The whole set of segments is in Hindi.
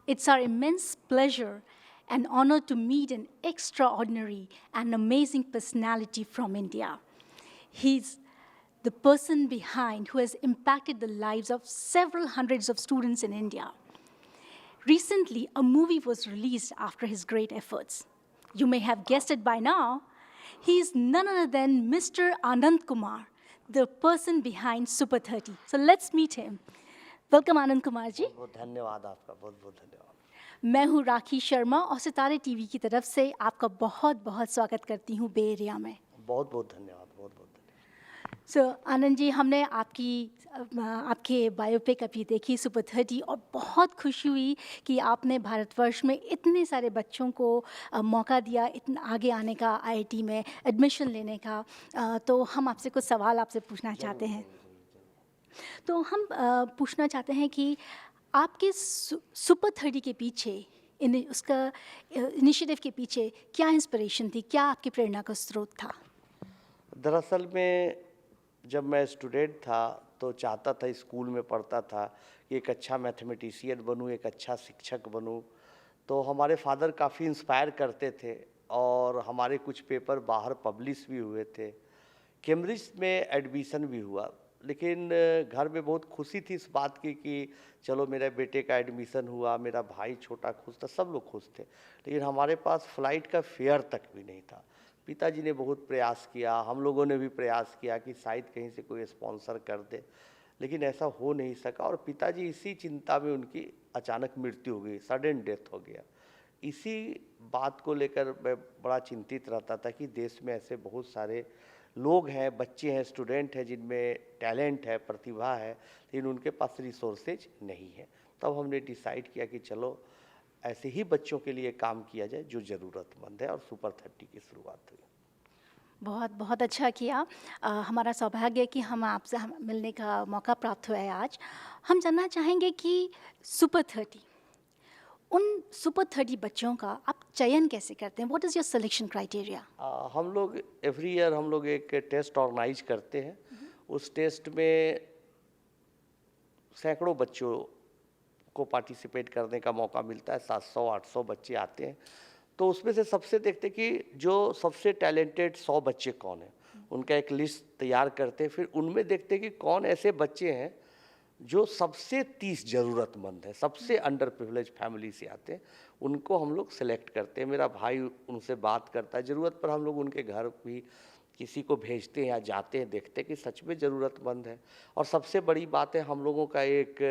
It's our immense pleasure and honor to meet an extraordinary and amazing personality from India. He's the person behind who has impacted the lives of several hundreds of students in India. Recently, a movie was released after his great efforts. You may have guessed it by now. He is none other than Mr. Anand Kumar, the person behind Super 30. So let's meet him. Welcome Anand Kumar ji. बहुत धन्यवाद आपका, बहुत बहुत धन्यवाद। मैं हूँ राखी शर्मा और सितारे टीवी की तरफ से आपका बहुत बहुत स्वागत करती हूँ बे एरिया में। बहुत बहुत धन्यवाद, बहुत बहुत धन्यवाद। सो आनंद जी, हमने आपके बायोपिक अभी देखी सुपर 30 और बहुत खुशी हुई कि आपने भारतवर्ष में इतने सारे बच्चों को मौका दिया इतना आगे आने का, आईआईटी में एडमिशन लेने का। तो हम आपसे कुछ सवाल आपसे पूछना चाहते हैं। तो हम पूछना चाहते हैं कि आपके सुपर 30 के पीछे उसका इनिशिएटिव के पीछे क्या इंस्पिरेशन थी, क्या आपकी प्रेरणा का स्रोत था? दरअसल में जब मैं स्टूडेंट था तो चाहता था, स्कूल में पढ़ता था कि एक अच्छा मैथमेटिशियन बनूं, एक अच्छा शिक्षक बनूं। तो हमारे फादर काफ़ी इंस्पायर करते थे और हमारे कुछ पेपर बाहर पब्लिश भी हुए थे। कैम्ब्रिज में एडमिशन भी हुआ, लेकिन घर में बहुत खुशी थी इस बात की कि चलो मेरे बेटे का एडमिशन हुआ, मेरा भाई छोटा खुश था, सब लोग खुश थे। लेकिन हमारे पास फ़्लाइट का फेयर तक भी नहीं था। पिताजी ने बहुत प्रयास किया, हम लोगों ने भी प्रयास किया कि शायद कहीं से कोई स्पॉन्सर कर दे, लेकिन ऐसा हो नहीं सका। और पिताजी इसी चिंता में उनकी अचानक मृत्यु हो गई, सडन डेथ हो गया। इसी बात को लेकर मैं बड़ा चिंतित रहता था कि देश में ऐसे बहुत सारे लोग हैं, बच्चे हैं, स्टूडेंट हैं जिनमें टैलेंट है, प्रतिभा है, लेकिन उनके पास रिसोर्सेज नहीं है। तब हमने डिसाइड किया कि चलो ऐसे ही बच्चों के लिए काम किया जाए जो ज़रूरतमंद है, और सुपर 30 की शुरुआत हुई। बहुत बहुत अच्छा किया। हमारा सौभाग्य है कि हम आपसे मिलने का मौका प्राप्त हुआ है आज। हम जानना चाहेंगे कि सुपर 30, उन सुपर 30 बच्चों का आप चयन कैसे करते हैं? What is your selection criteria? हम लोग एवरी ईयर हम लोग एक टेस्ट ऑर्गेनाइज करते हैं। उस टेस्ट में सैकड़ों बच्चों को पार्टिसिपेट करने का मौका मिलता है। 700-800 बच्चे आते हैं। तो उसमें से सबसे देखते कि जो सबसे टैलेंटेड 100 बच्चे कौन हैं, उनका एक लिस्ट तैयार करते हैं। फिर उनमें देखते कि कौन ऐसे बच्चे हैं जो सबसे 30 ज़रूरतमंद है, सबसे अंडर प्रिविलेज फैमिली से आते हैं, उनको हम लोग सेलेक्ट करते हैं। मेरा भाई उनसे बात करता है, ज़रूरत पर हम लोग उनके घर भी किसी को भेजते हैं या जाते हैं, देखते हैं कि सच में ज़रूरतमंद है। और सबसे बड़ी बात है, हम लोगों का एक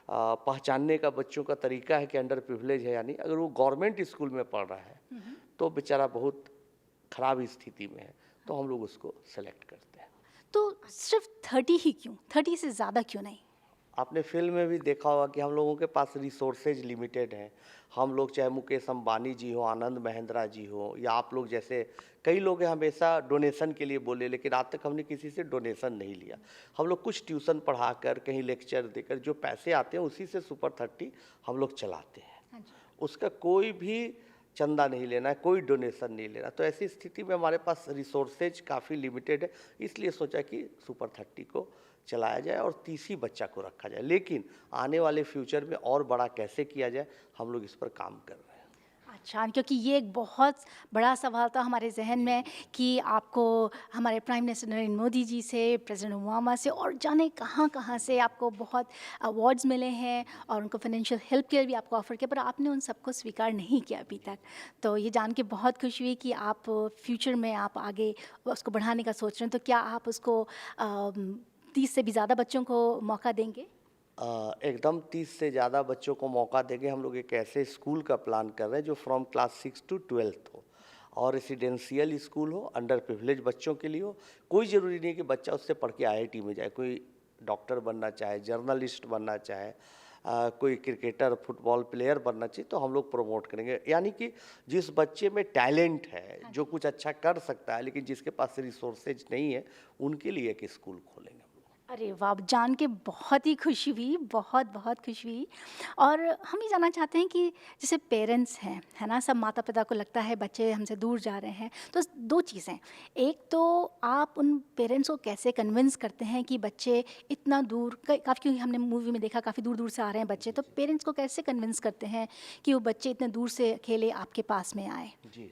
पहचानने का बच्चों का तरीका है कि अंडर प्रिविलेज है, यानी अगर वो गवर्नमेंट स्कूल में पढ़ रहा है तो बेचारा बहुत ख़राब स्थिति में है, तो हम लोग उसको सेलेक्ट करते हैं। तो सिर्फ 30 ही क्यों? 30 से ज़्यादा क्यों नहीं? आपने फिल्म में भी देखा होगा कि हम लोगों के पास रिसोर्सेज लिमिटेड हैं। हम लोग चाहे मुकेश अंबानी जी हो, आनंद महिंद्रा जी हो, या आप लोग जैसे कई लोग हैं, हमेशा डोनेशन के लिए बोले, लेकिन आज तक हमने किसी से डोनेशन नहीं लिया। हम लोग कुछ ट्यूशन पढ़ाकर, कहीं लेक्चर देकर जो पैसे आते हैं उसी से सुपर 30 हम लोग चलाते हैं। उसका कोई भी चंदा नहीं लेना है, कोई डोनेशन नहीं लेना। तो ऐसी स्थिति में हमारे पास रिसोर्सेज काफ़ी लिमिटेड है, इसलिए सोचा कि सुपर 30 को चलाया जाए और 30 ही बच्चा को रखा जाए। लेकिन आने वाले फ्यूचर में और बड़ा कैसे किया जाए, हम लोग इस पर काम कर रहे हैं। अच्छा, क्योंकि ये एक बहुत बड़ा सवाल था हमारे जहन में कि आपको हमारे प्राइम मिनिस्टर नरेंद्र मोदी जी से, प्रेसिडेंट ओबामा से और जाने कहाँ से आपको बहुत अवार्ड्स मिले हैं और उनको फाइनेंशियल हेल्प के लिए भी आपको ऑफ़र किया, पर आपने उन सबको स्वीकार नहीं किया अभी तक। तो ये जान के बहुत खुशी हुई कि आप फ्यूचर में आप आगे उसको बढ़ाने का सोच रहे हैं। तो क्या आप उसको 30 से भी ज़्यादा बच्चों को मौका देंगे? एकदम 30 से ज़्यादा बच्चों को मौका देंगे। हम लोग एक ऐसे स्कूल का प्लान कर रहे हैं जो फ्रॉम क्लास 6 टू 12 हो, और रेसिडेंशियल स्कूल हो, अंडर प्रिविलेज बच्चों के लिए हो। कोई ज़रूरी नहीं कि बच्चा उससे पढ़ के आईआईटी में जाए। कोई डॉक्टर बनना चाहे, जर्नलिस्ट बनना चाहे, कोई क्रिकेटर, फुटबॉल प्लेयर बनना चाहिए, तो हम लोग प्रमोट करेंगे। यानी कि जिस बच्चे में टैलेंट है, जो कुछ अच्छा कर सकता है, लेकिन जिसके पास रिसोर्सेज नहीं है, उनके लिए एक स्कूल खोलेंगे। अरे वाह! जान के बहुत ही खुशी हुई, बहुत बहुत खुशी हुई। और हम ये जानना चाहते हैं कि जैसे पेरेंट्स हैं, है ना? सब माता-पिता को लगता है बच्चे हमसे दूर जा रहे हैं, तो 2 चीज़ें, एक तो आप उन पेरेंट्स को कैसे कन्विंस करते हैं कि बच्चे इतना दूर क काफ़ी, क्योंकि हमने मूवी में देखा काफ़ी दूर-दूर से आ रहे हैं बच्चे, जी, तो जी। पेरेंट्स को कैसे कन्विंस करते हैं कि वो बच्चे इतने दूर से अकेले आपके पास में आएँ? जी।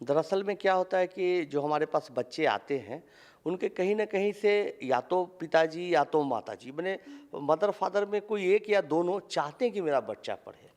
दरअसल में क्या होता है कि जो हमारे पास बच्चे आते हैं, उनके कहीं न कहीं से या तो पिताजी या तो माताजी माने मदर फादर में कोई एक या दोनों चाहते हैं कि मेरा बच्चा पढ़े।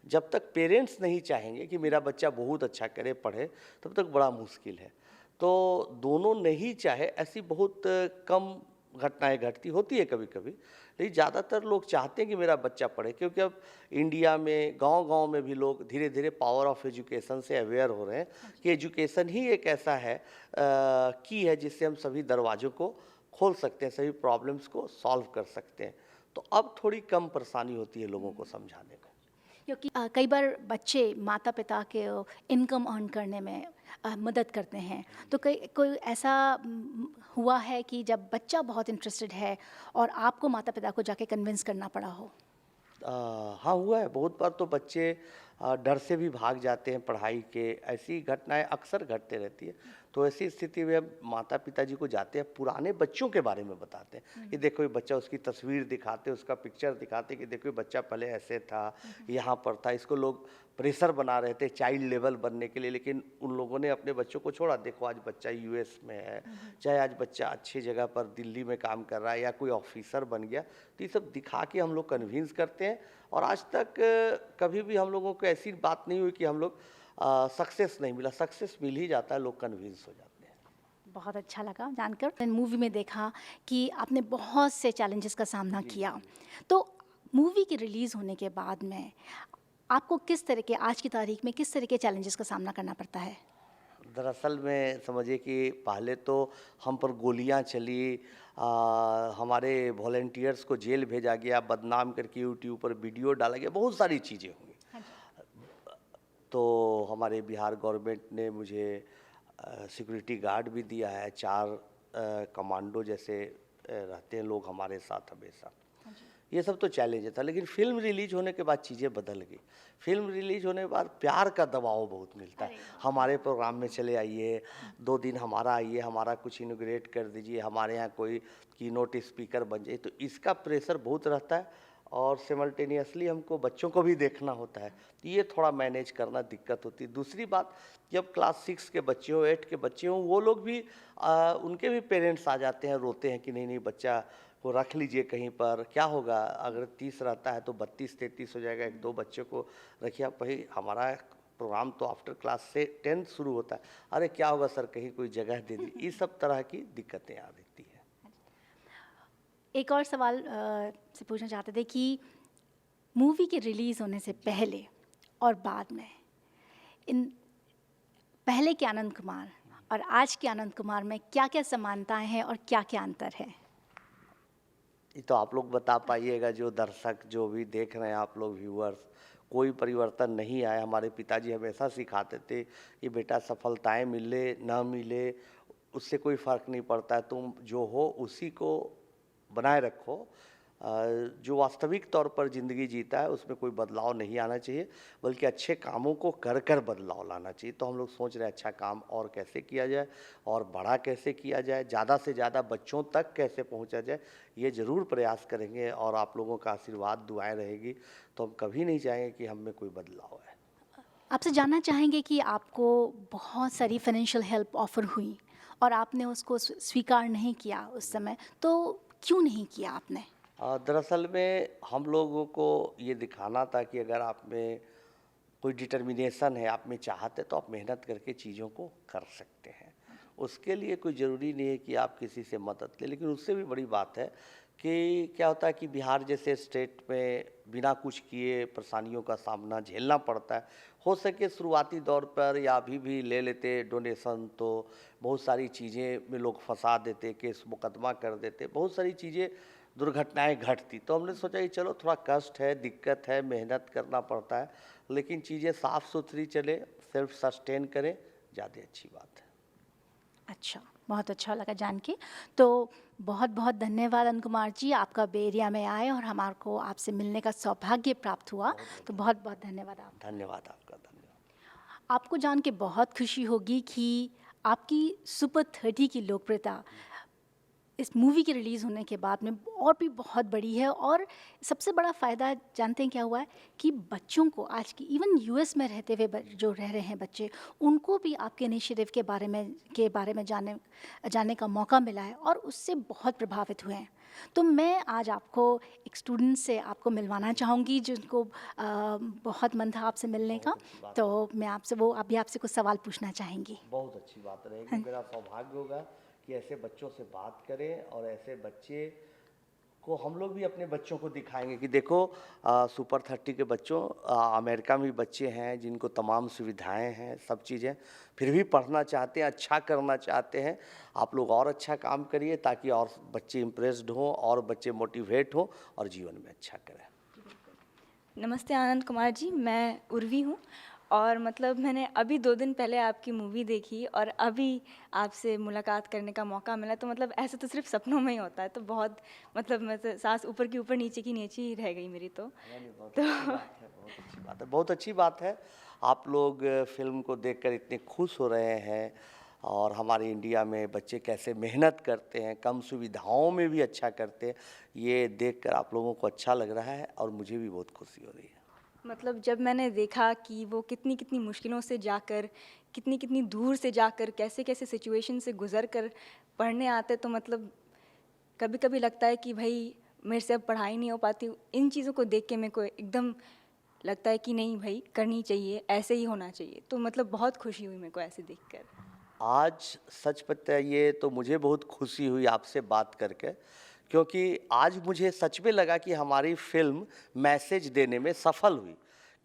जब तक पेरेंट्स नहीं चाहेंगे कि मेरा बच्चा बहुत अच्छा करे, पढ़े, तब तक बड़ा मुश्किल है। तो दोनों नहीं चाहे ऐसी बहुत कम घटनाएँ घटती होती है कभी-कभी, लेकिन ज़्यादातर लोग चाहते हैं कि मेरा बच्चा पढ़े क्योंकि अब इंडिया में गाँव-गाँव में भी लोग धीरे-धीरे पावर ऑफ एजुकेशन से अवेयर हो रहे हैं कि एजुकेशन ही एक ऐसा है की है जिससे हम सभी दरवाज़ों को खोल सकते हैं, सभी प्रॉब्लम्स को सॉल्व कर सकते हैं। तो अब थोड़ी कम परेशानी होती है लोगों को समझाने में। क्योंकि कई बार बच्चे माता-पिता के इनकम अर्न करने में मदद करते हैं। तो कई कोई ऐसा हुआ है कि जब बच्चा बहुत इंटरेस्टेड है और आपको माता-पिता को जाके कन्विंस करना पड़ा हो? हाँ, हुआ है। बहुत बार तो बच्चे डर से भी भाग जाते हैं पढ़ाई के, ऐसी घटनाएँ अक्सर घटते रहती है। तो ऐसी स्थिति में हम माता-पिता जी को जाते हैं, पुराने बच्चों के बारे में बताते हैं कि देखो ये बच्चा, उसकी तस्वीर दिखाते, उसका पिक्चर दिखाते कि देखो ये बच्चा पहले ऐसे था, यहाँ पर था। इसको लोग प्रेशर बना रहे थे चाइल्ड लेवल बनने के लिए, लेकिन उन लोगों ने अपने बच्चों को छोड़ा। देखो आज बच्चा यूएस में है, चाहे आज बच्चा अच्छी जगह पर दिल्ली में काम कर रहा है या कोई ऑफिसर बन गया। तो ये सब दिखा के हम लोग कन्विंस करते हैं और आज तक कभी भी हम लोगों को ऐसी बात नहीं हुई कि हम लोग सक्सेस नहीं मिला। सक्सेस मिल ही जाता है, लोग कन्विंस हो जाते हैं। बहुत अच्छा लगा जानकर। मैंने मूवी में देखा कि आपने बहुत से चैलेंजेस का सामना जी, किया। जी। तो मूवी के रिलीज़ होने के बाद में आपको किस तरह के, आज की तारीख में किस तरह के चैलेंजेस का सामना करना पड़ता है? दरअसल में समझिए कि पहले तो हम पर गोलियां चली, हमारे वॉलंटियर्स को जेल भेजा गया, बदनाम करके यूट्यूब पर वीडियो डाला गया, बहुत सारी चीज़ें हुई। हाँ जी। तो हमारे बिहार गवर्नमेंट ने मुझे सिक्योरिटी गार्ड भी दिया है, 4 कमांडो जैसे रहते हैं लोग हमारे साथ हमेशा। हाँ जी। ये सब तो चैलेंज था, लेकिन फ़िल्म रिलीज़ होने के बाद चीज़ें बदल गई। फ़िल्म रिलीज़ होने के बाद प्यार का दबाव बहुत मिलता है। अरे वाह! हमारे प्रोग्राम में चले आइए, 2 दिन हमारा आइए, हमारा कुछ इनॉग्रेट कर दीजिए, हमारे यहाँ कोई कीनोट स्पीकर बन जाइए, तो इसका प्रेशर बहुत रहता है और सिमल्टेनियसली हमको बच्चों को भी देखना होता है। तो ये थोड़ा मैनेज करना दिक्कत होती है। दूसरी बात, जब क्लास 6 के बच्चे हों, 8 के बच्चे हों, वो लोग भी उनके भी पेरेंट्स आ जाते हैं, रोते हैं कि नहीं-नहीं बच्चा को रख लीजिए कहीं पर, क्या होगा अगर 30 रहता है तो 32-33 हो जाएगा, 1-2 बच्चे को रखिए आप। भाई हमारा प्रोग्राम तो आफ्टर क्लास से 10 शुरू होता है। अरे क्या होगा सर, कहीं कोई जगह दे दी। इस सब तरह की दिक्कतें आ रहती हैं। एक और सवाल से पूछना चाहते थे कि मूवी के रिलीज़ होने से पहले और बाद में, इन पहले के आनंद कुमार और आज के आनंद कुमार में क्या-क्या समानताएँ हैं और क्या-क्या अंतर है? ये तो आप लोग बता पाइएगा, जो दर्शक जो भी देख रहे हैं, आप लोग व्यूअर्स, कोई परिवर्तन नहीं आया। हमारे पिताजी हमेशा सिखाते थे कि बेटा सफलताएं मिले ना मिले उससे कोई फ़र्क नहीं पड़ता, तुम जो हो उसी को बनाए रखो। जो वास्तविक तौर पर ज़िंदगी जीता है उसमें कोई बदलाव नहीं आना चाहिए, बल्कि अच्छे कामों को कर कर बदलाव लाना चाहिए। तो हम लोग सोच रहे हैं अच्छा काम और कैसे किया जाए और बड़ा कैसे किया जाए, ज़्यादा से ज़्यादा बच्चों तक कैसे पहुंचा जाए, ये ज़रूर प्रयास करेंगे। और आप लोगों का आशीर्वाद दुआएं रहेगी तो हम कभी नहीं चाहेंगे कि हम में कोई बदलाव है। आपसे जानना चाहेंगे कि आपको बहुत सारी फाइनेंशियल हेल्प ऑफ़र हुई और आपने उसको स्वीकार नहीं किया उस समय, तो क्यों नहीं किया आपने? दरअसल में हम लोगों को ये दिखाना था कि अगर आप में कोई डिटर्मिनेशन है, आप में चाहत है, तो आप मेहनत करके चीज़ों को कर सकते हैं। उसके लिए कोई ज़रूरी नहीं है कि आप किसी से मदद लें। लेकिन उससे भी बड़ी बात है कि क्या होता है कि बिहार जैसे स्टेट में बिना कुछ किए परेशानियों का सामना झेलना पड़ता है। हो सके शुरुआती दौर पर या अभी भी ले लेते डोनेशन, तो बहुत सारी चीज़ें में लोग फंसा देते, केस मुकदमा कर देते, बहुत सारी चीज़ें दुर्घटनाएं घटती। तो हमने सोचा कि चलो थोड़ा कष्ट है, दिक्कत है, मेहनत करना पड़ता है, लेकिन चीज़ें साफ़ सुथरी चले, सेल्फ सस्टेन करें, ज़्यादा अच्छी बात है। अच्छा, बहुत अच्छा लगा जान के। तो बहुत बहुत धन्यवाद अनंत कुमार जी, आपका बे एरिया में आए और हमारे को आपसे मिलने का सौभाग्य प्राप्त हुआ। तो बहुत बहुत धन्यवाद आप। धन्यवाद आपका, धन्यवाद। आपको जान के बहुत खुशी होगी कि आपकी सुपर 30 की लोकप्रियता इस मूवी के रिलीज़ होने के बाद में और भी बहुत बड़ी है। और सबसे बड़ा फ़ायदा जानते हैं क्या हुआ है कि बच्चों को आज की इवन यूएस में रहते हुए जो रह रहे हैं बच्चे, उनको भी आपके इनिशिएटिव के बारे में जानने का मौका मिला है और उससे बहुत प्रभावित हुए हैं। तो मैं आज आपको एक स्टूडेंट से आपको मिलवाना चाहूँगी जिनको बहुत मन था आपसे मिलने का। बहुत अच्छी बात तो मैं अभी आपसे कुछ सवाल पूछना चाहेंगी। बहुत अच्छी बात रहेगी। मेरा सौभाग्य होगा कि ऐसे बच्चों से बात करें और ऐसे बच्चे को हम लोग भी अपने बच्चों को दिखाएंगे कि देखो सुपर 30 के बच्चों, अमेरिका में भी बच्चे हैं जिनको तमाम सुविधाएं हैं, सब चीज़ें, फिर भी पढ़ना चाहते हैं, अच्छा करना चाहते हैं। आप लोग और अच्छा काम करिए ताकि और बच्चे इम्प्रेस्ड हों और बच्चे मोटिवेट हों और जीवन में अच्छा करें। नमस्ते आनंद कुमार जी, मैं उर्वी हूँ और मतलब मैंने अभी 2 दिन पहले आपकी मूवी देखी और अभी आपसे मुलाकात करने का मौका मिला। तो मतलब ऐसा तो सिर्फ सपनों में ही होता है, तो बहुत मतलब मैं तो सांस ऊपर की ऊपर नीचे की नीचे ही रह गई मेरी। तो बहुत अच्छी बात है, बहुत अच्छी बात है, बहुत अच्छी बात है। आप लोग फिल्म को देखकर इतने खुश हो रहे हैं और हमारे इंडिया में बच्चे कैसे मेहनत करते हैं, कम सुविधाओं में भी अच्छा करते हैं, ये देखकर आप लोगों को अच्छा लग रहा है और मुझे भी बहुत खुशी हो रही है। मतलब जब मैंने देखा कि वो कितनी कितनी मुश्किलों से जाकर, कितनी कितनी दूर से जाकर, कैसे कैसे सिचुएशन से गुजर कर पढ़ने आते, तो मतलब कभी कभी लगता है कि भाई मेरे से अब पढ़ाई नहीं हो पाती। इन चीज़ों को देख के मेरे को एकदम लगता है कि नहीं भाई, करनी चाहिए, ऐसे ही होना चाहिए। तो मतलब बहुत खुशी हुई मेरे को ऐसे देखकर। आज सच बताइए तो मुझे बहुत खुशी हुई आपसे बात करके, क्योंकि आज मुझे सच में लगा कि हमारी फिल्म मैसेज देने में सफल हुई।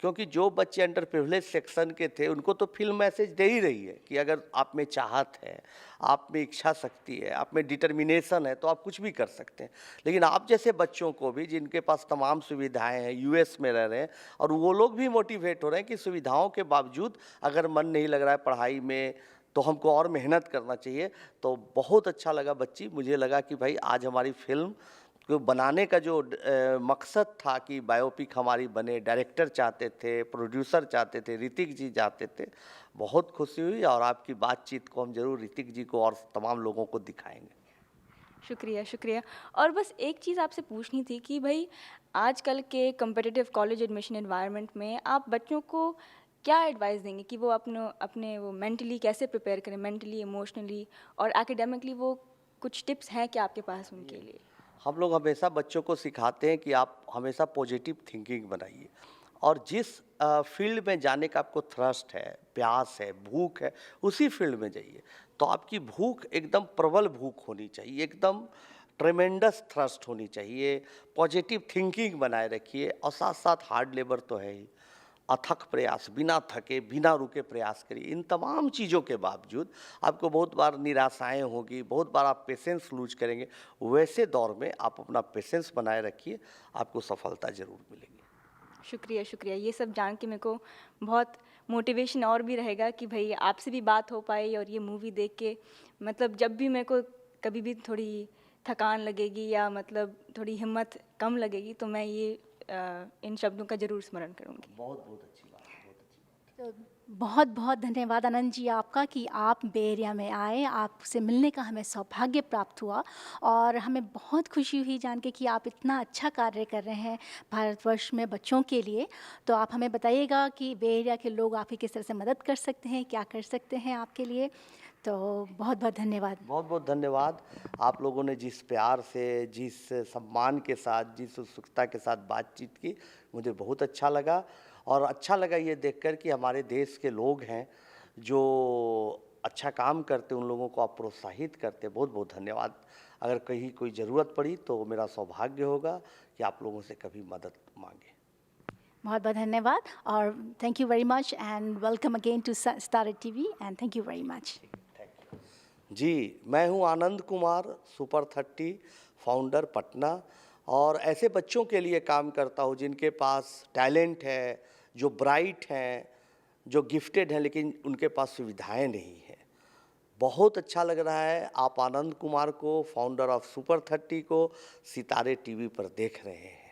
क्योंकि जो बच्चे अंडर प्रिविलेज सेक्शन के थे उनको तो फिल्म मैसेज दे ही रही है कि अगर आप में चाहत है, आप में इच्छा शक्ति है, आप में डिटर्मिनेशन है तो आप कुछ भी कर सकते हैं। लेकिन आप जैसे बच्चों को भी जिनके पास तमाम सुविधाएं हैं, यूएस में रह रहे हैं, और वो लोग भी मोटिवेट हो रहे हैं कि सुविधाओं के बावजूद अगर मन नहीं लग रहा है पढ़ाई में तो हमको और मेहनत करना चाहिए। तो बहुत अच्छा लगा बच्ची, मुझे लगा कि भाई आज हमारी फिल्म को बनाने का जो मकसद था कि बायोपिक हमारी बने, डायरेक्टर चाहते थे, प्रोड्यूसर चाहते थे, ऋतिक जी चाहते थे, बहुत खुशी हुई। और आपकी बातचीत को हम जरूर ऋतिक जी को और तमाम लोगों को दिखाएंगे। शुक्रिया, शुक्रिया। और बस एक चीज़ आपसे पूछनी थी कि भाई आजकल के कॉम्पिटिटिव कॉलेज एडमिशन एनवायरनमेंट में आप बच्चों को क्या एडवाइस देंगे कि वो अपने वो मेंटली कैसे प्रिपेयर करें, मेंटली, इमोशनली और एकेडमिकली? वो कुछ टिप्स हैं क्या आपके पास उनके लिए? हम लोग हमेशा बच्चों को सिखाते हैं कि आप हमेशा पॉजिटिव थिंकिंग बनाइए और जिस फील्ड में जाने का आपको थ्रस्ट है, प्यास है, भूख है, उसी फील्ड में जाइए। तो आपकी भूख एकदम प्रबल भूख होनी चाहिए, एकदम ट्रेमेंडस थ्रस्ट होनी चाहिए, पॉजिटिव थिंकिंग बनाए रखिए और साथ साथ हार्ड लेबर तो है ही, अथक प्रयास, बिना थके बिना रुके प्रयास करिए। इन तमाम चीज़ों के बावजूद आपको बहुत बार निराशाएं होगी, बहुत बार आप पेशेंस लूज करेंगे। वैसे दौर में आप अपना पेशेंस बनाए रखिए, आपको सफलता ज़रूर मिलेगी। शुक्रिया, शुक्रिया। ये सब जान के मेरे को बहुत मोटिवेशन और भी रहेगा कि भाई आपसे भी बात हो पाई और ये मूवी देख के मतलब जब भी मेरे को कभी भी थोड़ी थकान लगेगी या मतलब थोड़ी हिम्मत कम लगेगी तो मैं ये इन शब्दों का ज़रूर स्मरण करूँगी। बहुत बहुत अच्छी बात है, बहुत अच्छी बात। तो बहुत बहुत धन्यवाद आनंद जी आपका कि आप बे एरिया में आए, आपसे मिलने का हमें सौभाग्य प्राप्त हुआ। और हमें बहुत खुशी हुई जान के कि आप इतना अच्छा कार्य कर रहे हैं भारतवर्ष में बच्चों के लिए। तो आप हमें बताइएगा कि बे एरिया के लोग आपकी किस तरह से मदद कर सकते हैं, क्या कर सकते हैं आपके लिए। तो बहुत बहुत धन्यवाद। बहुत बहुत धन्यवाद। आप लोगों ने जिस प्यार से, जिस सम्मान के साथ, जिस उत्सुकता के साथ बातचीत की, मुझे बहुत अच्छा लगा। और अच्छा लगा ये देखकर कि हमारे देश के लोग हैं जो अच्छा काम करते, उन लोगों को आप प्रोत्साहित करते। बहुत बहुत धन्यवाद। अगर कहीं कोई ज़रूरत पड़ी तो मेरा सौभाग्य होगा कि आप लोगों से कभी मदद मांगे। बहुत बहुत धन्यवाद और thank you very much and welcome again to Star TV and thank you very much. जी, मैं हूं आनंद कुमार, सुपर 30 फाउंडर पटना, और ऐसे बच्चों के लिए काम करता हूं जिनके पास टैलेंट है, जो ब्राइट हैं, जो गिफ्टेड हैं, लेकिन उनके पास सुविधाएं नहीं हैं। बहुत अच्छा लग रहा है आप आनंद कुमार को, फाउंडर ऑफ सुपर 30 को सितारे टीवी पर देख रहे हैं।